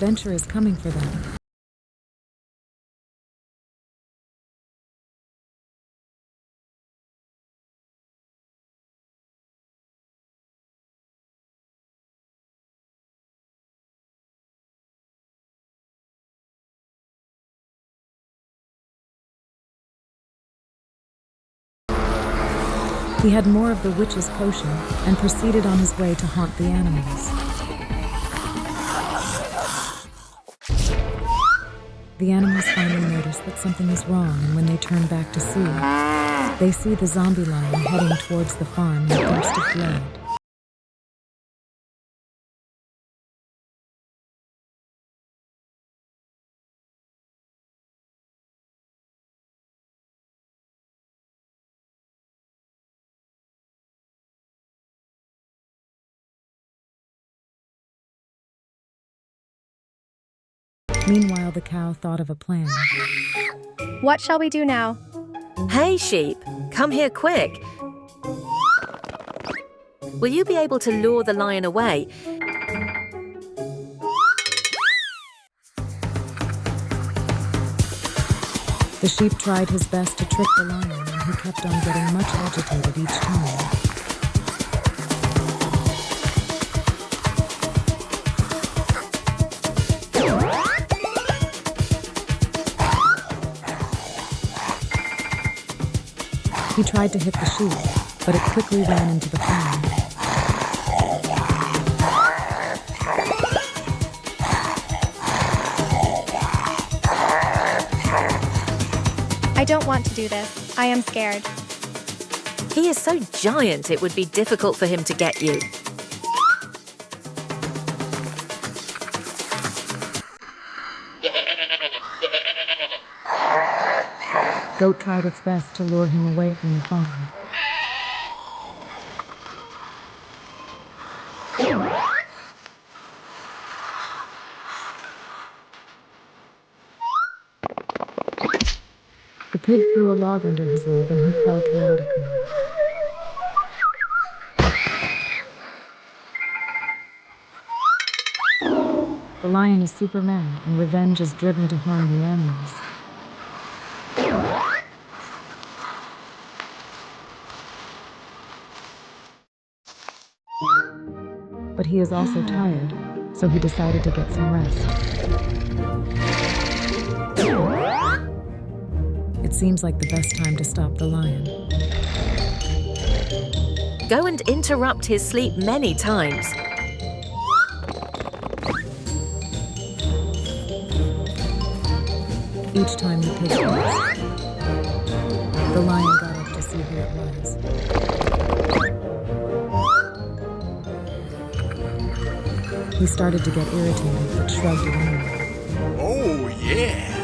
adventure is coming for them. He had more of the witch's potion and proceeded on his way to haunt the animals. The animals finally notice that something is wrong, and when they turn back to see, they see the zombie lion heading towards the farm in a burst of blood. Meanwhile, the cow thought of a plan. What shall we do now? Hey, sheep, come here quick. Will you be able to lure the lion away? The sheep tried his best to trick the lion, and he kept on getting much agitated each time. He tried to hit the sheep, but it quickly ran into the farm. I don't want to do this. I am scared. He is so giant it would be difficult for him to get you. Goat tried its best to lure him away from the farm. The pig threw a log under his leg and he fell chaotically. The lion is Superman, and revenge is driven to harm the animals. But he is also tired, so he decided to get some rest. It seems like the best time to stop the lion. Go and interrupt his sleep many times. Each time the pig passed, the lion got up to see who it was. He started to get irritated, but shrugged it off. Oh, yeah!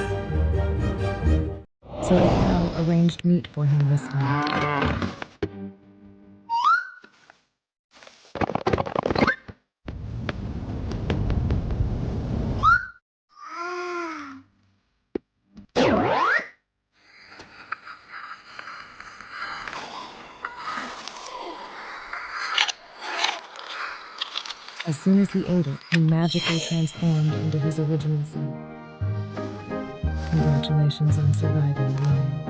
So the cow arranged meat for him this time. As soon as he ate it, he magically transformed into his original form. Congratulations on surviving, lion.